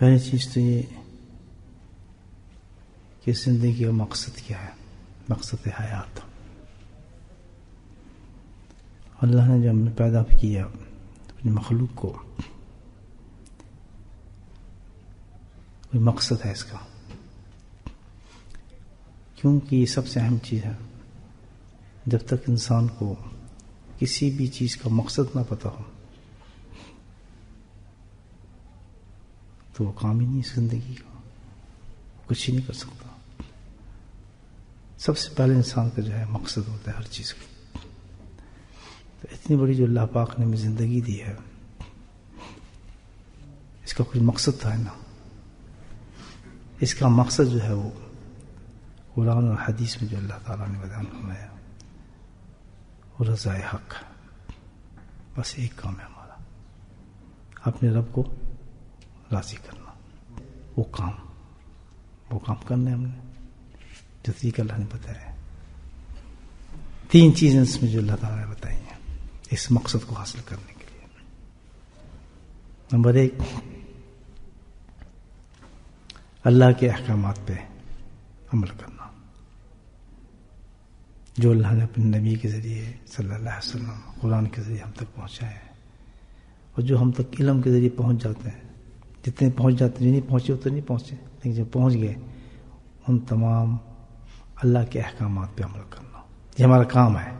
پہلی چیز تو یہ کہ زندگی کا مقصد کیا ہے، مقصد حیات. اللہ نے جو ہم نے پیدا کیا اپنی مخلوق کو، کوئی مقصد ہے اس کا، کیونکہ یہ سب سے اہم چیز ہے. جب تک انسان کو کسی بھی چیز کا مقصد نہ پتہ ہو تو وہ کام ہی نہیں زندگی کا، کچھ ہی نہیں کر سکتا. سب سے پہلے انسان کا جو ہے مقصد ہوتا ہے ہر چیز کا. تو اتنی بڑی جو اللہ پاک نے ہمیں زندگی دی ہے، اس کا کوئی مقصد تھا نا. اس کا مقصد جو ہے وہ قرآن اور حدیث میں جو اللہ تعالیٰ نے بیان فرمایا وہ رضائے حق. بس ایک کام ہے ہمارا، اپنے رب کو راضی کرنا. وہ کام کرنے ہم نے جو طریقہ اللہ نے بتایا. 3 چیزیں اس میں جو اللہ تعالیٰ نے بتائی ہیں اس مقصد کو حاصل کرنے کے لیے. نمبر 1، اللہ کے احکامات پہ عمل کرنا، جو اللہ نے اپنے نبی کے ذریعے صلی اللہ علیہ وسلم قرآن کے ذریعے ہم تک پہنچائے ہیں، اور جو ہم تک علم کے ذریعے پہنچ جاتے ہیں. جتنے پہنچ جاتے ہیں، جو نہیں پہنچے اتنے نہیں پہنچے، لیکن جو پہنچ گئے ان تمام اللہ کے احکامات پہ عمل کرنا. یہ ہمارا کام ہے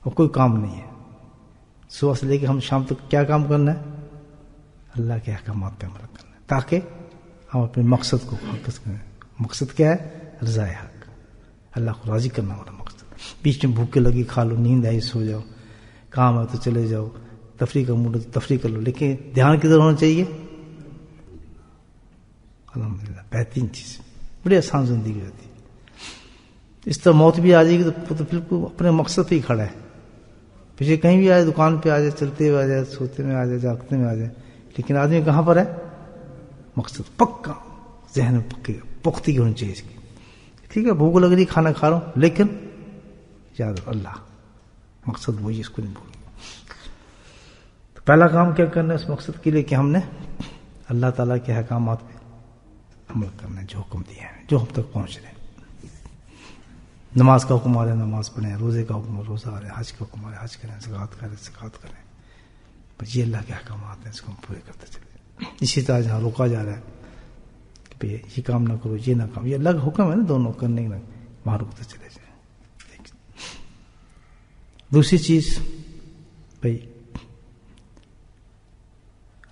اور کوئی کام نہیں ہے. صبح سے لے کے ہم شام تک کیا کام کرنا ہے؟ اللہ کے احکامات پہ عمل کرنا ہے، تاکہ ہم اپنے مقصد کو فوکس کریں. مقصد کیا ہے؟ رضائے حق، اللہ کو راضی کرنا ہمارا مقصد. بیچ میں بھوکے لگی کھا لو، نیند آئی سو جاؤ، کام ہے تو چلے جاؤ، تفریح کا موڈ ہے تو تفریح کر لو، لیکن دھیان کدھر ہونا چاہیے؟ الحمدللہ بہترین چیز، بڑی آسان زندگی ہوتی ہے. اس طرح موت بھی آ جائے گی تو بالکل اپنے مقصد پہ ہی کھڑا ہے. پیچھے کہیں بھی آ جائے، دکان پہ آ جائے، چلتے ہوئے آ جائے، سوتے میں آ جائے، جاگتے میں آ جائے، لیکن آدمی کہاں پر ہے؟ مقصد پکا ذہن میں پختگی ہونی چاہیے اس کی. ٹھیک ہے بھوک لگ رہی کھانا کھا رہا ہوں، لیکن یاد رکھو اللہ مقصد وہی، اس کو نہیں بھولنا. تو پہلا کام کیا کرنا ہے اس مقصد کے لیے کہ ہم نے اللہ تعالیٰ کے احکامات پہ عمل کرنا ہے، جو حکم دیا ہے، جو ہم تک پہنچ رہے ہیں. نماز کا حکم آ رہا ہے نماز پڑھیں، روزے کا حکم روزہ آ رہا ہے، حج کا حکم آ رہا ہے حج کریں، زکوٰۃ کریں زکوٰۃ کریں. بس یہ اللہ کے احکامات ہیں، اس کو ہم پورے کرتے چلے. اسی طرح جہاں روکا جا رہا ہے کہ یہ کام نہ کرو، یہ نہ کرو، یہ الگ حکم ہے نا دونوں کرنے کے، وہاں رکتے چلے جائیں. دوسری چیز بھائی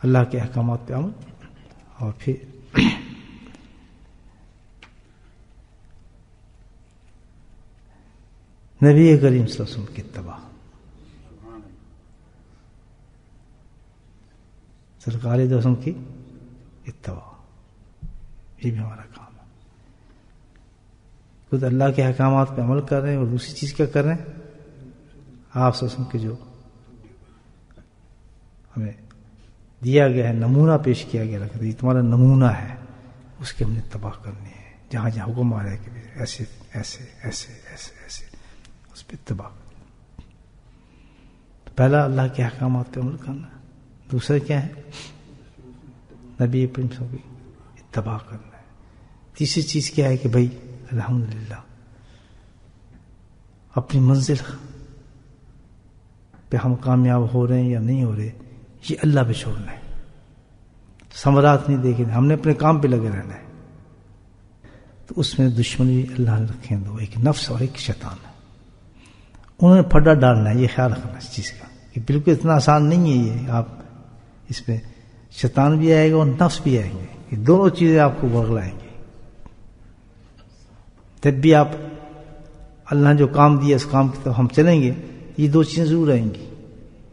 اللہ کے احکامات پہ عمل، اور پھر نبی کریم صلی اللہ علیہ وسلم کی اتباع، سرکار دو وسلم کی اتباع، یہ بھی ہمارا کام ہے. خود اللہ کے احکامات پہ عمل کر رہے ہیں، اور دوسری چیز کیا کر رہے ہیں؟ آپ صلی اللہ علیہ وسلم کے جو ہمیں دیا گیا ہے، نمونہ پیش کیا گیا ہے، یہ تمہارا نمونہ ہے، اس کی ہم نے اتباع کرنی ہے. جہاں جہاں حکم آ رہا ہے کہ ایسے ایسے ایسے ایسے ایسے، اس پہ اتباع. پہلا اللہ کے احکامات پہ عمل کرنا. دوسرا کیا ہے؟ نبی کریم صلی اللہ علیہ وسلم کی اتباع کرنا ہے. تیسری چیز کیا ہے کہ بھائی الحمدللہ اپنی منزل پہ ہم کامیاب ہو رہے ہیں یا نہیں ہو رہے، یہ اللہ پہ چھوڑنا ہے. ثمرات نہیں دیکھیں، ہم نے اپنے کام پہ لگے رہنا ہے. تو اس میں دشمنی اللہ نے رکھیں دو، ایک نفس اور ایک شیطان ہے. انہوں نے پھڈا ڈالنا ہے، یہ خیال رکھنا اس چیز کا کہ بالکل اتنا آسان نہیں ہے یہ. آپ اس میں شیطان بھی آئے گا اور نفس بھی آئیں گے، یہ دونوں چیزیں آپ کو ورگلائیں گی. جب بھی آپ اللہ نے جو کام دیا اس کام کی طرف ہم چلیں گے، یہ 2 چیزیں ضرور آئیں گی،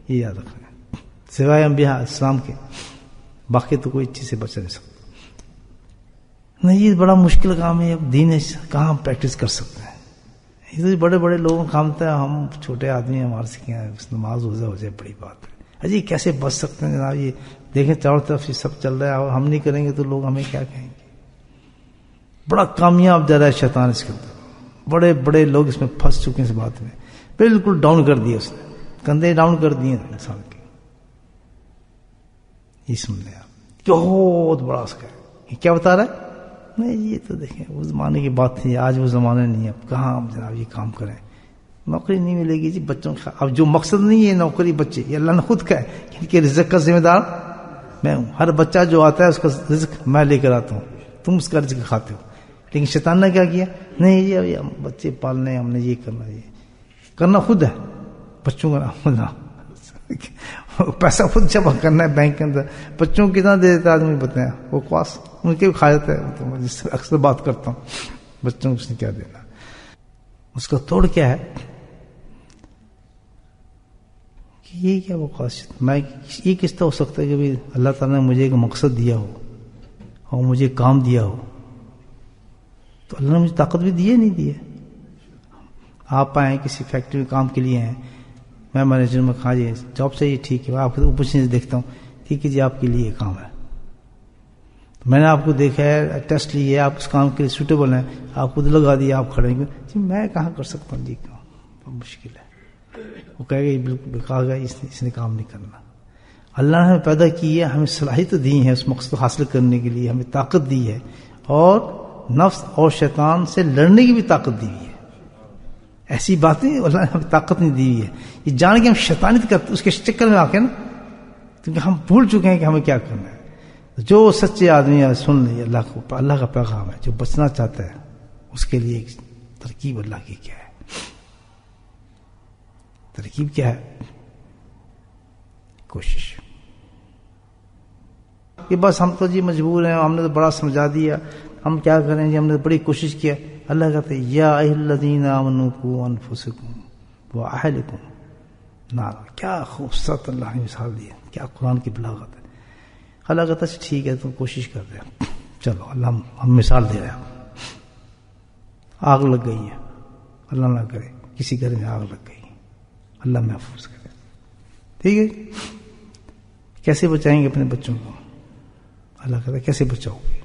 یہ یاد رکھنا ہے. سوائے انبیاء اسلام کے باقی تو کوئی چیز سے بچ نہیں سکتا. نہیں یہ بڑا مشکل کام ہے، دین کہاں ہم پریکٹس کر سکتے ہیں؟ یہ تو بڑے بڑے لوگوں کا کام تھا، ہم چھوٹے آدمی ہیں، ہمارے سے کیا ہے، نماز روزہ ہو جائے بڑی بات ہے. اجی کیسے بچ سکتے ہیں جناب؟ یہ دیکھیں چاروں طرف یہ سب چل رہا ہے، اور ہم نہیں کریں گے تو لوگ ہمیں کیا کہیں گے؟ بڑا کامیاب جا رہا ہے شیطان اس کے اندر. بڑے بڑے لوگ اس میں پھنس چکے ہیں اس بات میں، بالکل ڈاؤن کر دیا اس نے، کندھے ڈاؤن کر دیے انسان کے. یہ سن لیں آپ، بہت بڑا اس کا ہے. کیا بتا رہا ہے؟ نہیں یہ تو دیکھیں اس زمانے کی بات تھی، آج وہ زمانہ نہیں ہے. اب کہاں ہم جناب یہ کام کریں، نوکری نہیں ملے گی جی بچوں کا. اب جو مقصد نہیں ہے نوکری بچے، یہ اللہ نے خود کہا ہے کہ ان کے رزق کا ذمہ دار میں ہوں. ہر بچہ جو آتا ہے اس کا رزق میں لے کر آتا ہوں، تم اس کا رزق کھاتے ہو. لیکن شیطان نے کیا کیا؟ نہیں یہ بچے پالنے، ہم نے یہ کرنا خود ہے. بچوں کا نام پیسہ خود جمع کرنا ہے بینک کے اندر. بچوں کو کتنا دے دیتا ہے آدمی بتائیں، وہ خواص ان کے بھی کھا جاتا ہے. تو میں جس سے اکثر بات کرتا ہوں، بچوں کو اس نے کیا دینا. اس کا توڑ کیا ہے کہ یہ کیا وہ خواص میں یہ کس طرح ہو سکتا ہے کہ اللہ تعالیٰ نے مجھے ایک مقصد دیا ہو اور مجھے کام دیا ہو، تو اللہ نے مجھے طاقت بھی دی ہے نہیں دی ہے. آپ آئیں کسی فیکٹری میں کام کے لیے ہیں، میں مینیجر میں کہا جی جاب چاہیے، ٹھیک ہے. آپ کو اوپر سے دیکھتا ہوں، ٹھیک ہے جی آپ کے لیے کام ہے. میں نے آپ کو دیکھا ہے، ٹیسٹ لیے، آپ اس کام کے لیے سوٹیبل ہیں، آپ خود لگا دیا، آپ کھڑے ہیں جی میں کہاں کر سکتا ہوں جی کام، بہت مشکل ہے. وہ کہے گا بالکل کہا گیا اس نے کام نہیں کرنا. اللہ نے ہمیں پیدا کی ہے، ہمیں صلاحیت دی ہے اس مقصد کو حاصل کرنے کے لیے، ہمیں طاقت دی ہے اور نفس اور شیطان سے لڑنے کی بھی طاقت دی ہوئی ہے. ایسی باتیں اللہ نے ہمیں طاقت نہیں دی ہوئی ہے. یہ جان کے ہم شیطانیت کرتے اس کے چکر میں آ کے نا، کیونکہ ہم بھول چکے ہیں کہ ہمیں کیا کرنا ہے. جو سچے آدمی ہے سن لے اللہ کو، اللہ کا پیغام ہے. جو بچنا چاہتا ہے اس کے لیے ایک ترکیب اللہ کی کیا ہے. ترکیب کیا ہے؟ کوشش. کہ بس ہم تو جی مجبور ہیں، ہم نے تو بڑا سمجھا دیا، ہم کیا کریں جی، ہم نے بڑی کوشش کیا. اللہ کہتے ہیں یا ایھا الذین آمنوا قوا انفسکم واہلکم نارا. کیا خوبصورت اللہ نے مثال دی ہے، کیا قرآن کی بلاغت ہے. اللہ کہتا ہے ٹھیک ہے تم کوشش کر رہے ہو، چلو اللہ ہم مثال دے رہے ہیں. آگ لگ گئی ہے، اللہ نہ کرے کسی گھر میں آگ لگ گئی، اللہ محفوظ کرے. ٹھیک ہے، کیسے بچائیں گے اپنے بچوں کو؟ اللہ کہتا ہے کیسے بچاؤ گے؟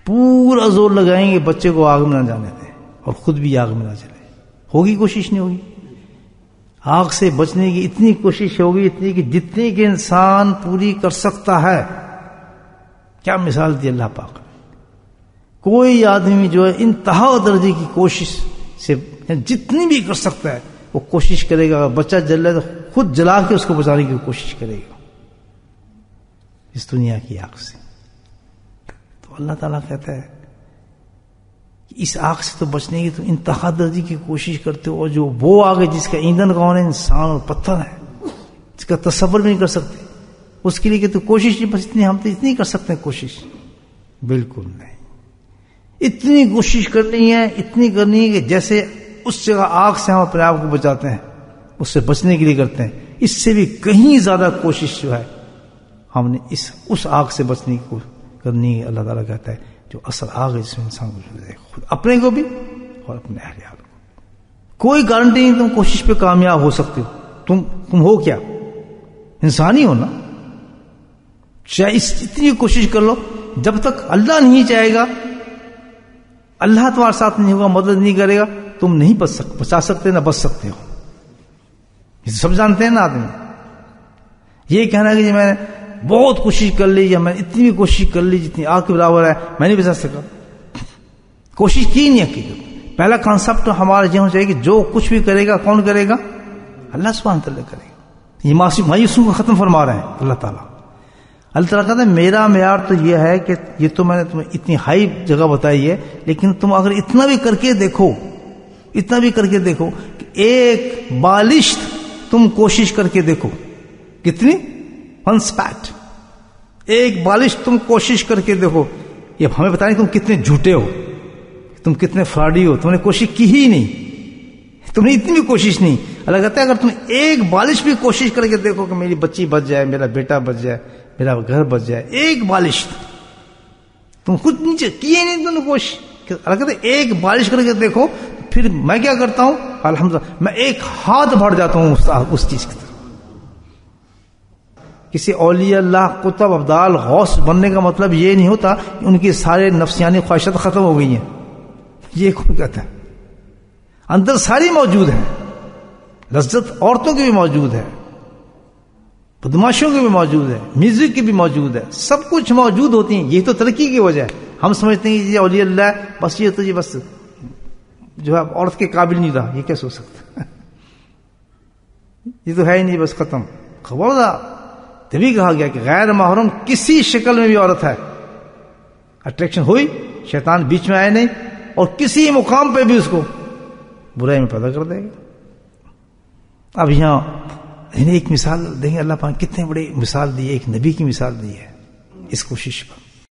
پورا زور لگائیں گے بچے کو آگ میں نہ جانے دیں اور خود بھی آگ میں نہ چلے. ہوگی کوشش نہیں ہوگی. آگ سے بچنے کی اتنی کوشش ہوگی، اتنی کہ جتنی کہ انسان پوری کر سکتا ہے. کیا مثال دی اللہ پاک. کوئی آدمی جو ہے انتہا درجے کی کوشش سے جتنی بھی کر سکتا ہے وہ کوشش کرے گا. بچہ جل رہا ہے تو خود جلا کے اس کو بچانے کی کوشش کرے گا اس دنیا کی آگ سے. تو اللہ تعالیٰ کہتا ہے کہ اس آگ سے تو بچنے کی تو انتہا درجے کی کوشش کرتے ہو، اور جو وہ آگ ہے جس کا ایندھن کون ہے؟ انسان اور پتھر ہے، جس کا تصور بھی نہیں کر سکتے. اس کے لیے کہ تو کوشش نہیں، بس اتنی ہم تو اتنی کر سکتے ہیں کوشش. بالکل نہیں. اتنی کوشش کرنی ہے، اتنی کرنی ہے کہ جیسے اس جگہ آگ سے ہم اپنے آپ کو بچاتے ہیں، اس سے بچنے کے لیے کرتے ہیں، اس سے بھی کہیں زیادہ کوشش جو ہے ہم نے اس آگ سے بچنے کی کرنی ہے. اللہ تعالیٰ کہتا ہے جو اصل آگ ہے جس میں انسان کو خود اپنے کو بھی اور اپنے اہل عیال کو. کوئی گارنٹی نہیں تم کوشش پہ کامیاب ہو سکتے ہو. تم ہو کیا؟ انسان ہی ہو نا. چاہے اتنی کوشش کر لو، جب تک اللہ نہیں چاہے گا، اللہ تمہارے ساتھ نہیں ہوگا، مدد نہیں کرے گا، تم نہیں بچا سکتے نہ بچ سکتے ہو. یہ سب جانتے ہیں نا آدمی. یہ کہنا کہ جی میں نے بہت کوشش کر لی، یا میں نے اتنی بھی کوشش کر لی جتنی آگ کے برابر ہے، میں نہیں بچا سکا. کوشش کی نہیں حقیقت. پہلا کانسیپٹ ہمارا یہ ہونا چاہیے کہ جو کچھ بھی کرے گا کون کرے گا؟ اللہ سبحانہ تعالیٰ کرے گا. یہ مایوسوں کو ختم فرما رہے ہیں اللہ تعالیٰ. اللہ تعالیٰ کہتا ہے میرا معیار تو یہ ہے کہ یہ تو میں نے تمہیں اتنی ہائی جگہ بتائی ہے، لیکن تم اگر اتنا بھی کر کے دیکھو، اتنا بھی کر کے دیکھو کہ ایک بالشت تم کوشش کر کے دیکھو. کتنی؟ 1 سپیٹ. ایک بالش تم کوشش کر کے دیکھو. یہ ہمیں بتائیں تم کتنے جھوٹے ہو، تم کتنے فراڈی ہو. تم نے کوشش کی ہی نہیں، تم نے اتنی بھی کوشش نہیں. اللہ کہتا ہے اگر تم ایک بالش بھی کوشش کر کے دیکھو کہ میری بچی بچ جائے، میرا بیٹا بچ جائے، میرا گھر بچ جائے، ایک بالش تم خود نیچے کیے نہیں، تم نے کوشش. اللہ کہتا ہے ایک بالش کر کے دیکھو. پھر میں کیا کرتا ہوں؟ الحمدللہ میں ایک ہاتھ بڑھ جاتا ہوں اس چیز کی طرف. کسی اولیاء اللہ قطب ابدال غوث بننے کا مطلب یہ نہیں ہوتا کہ ان کی سارے نفسیانی خواہشات ختم ہو گئی ہیں. یہ کون کہتا ہے؟ اندر ساری موجود ہے، لذت عورتوں کی بھی موجود ہے، بدماشوں کی بھی موجود ہے، میوزک کی بھی موجود ہے، سب کچھ موجود ہوتی ہیں. یہ تو ترقی کی وجہ ہے. ہم سمجھتے ہیں کہ یہ اولیاء اللہ بس یہ تو یہ بس جو ہے عورت کے قابل نہیں رہا. یہ کیسے ہو سکتا؟ یہ تو ہے ہی نہیں، بس ختم. خبردار. تبھی کہا گیا کہ غیر محرم کسی شکل میں بھی عورت ہے، اٹریکشن ہوئی، شیطان بیچ میں آئے نہیں، اور کسی مقام پہ بھی اس کو برائی میں پیدا کر دے گا. اب یہاں انہیں ایک مثال دیں گے. اللہ پاک کتنے بڑی مثال دی ہے، ایک نبی کی مثال دی ہے اس کوشش پر.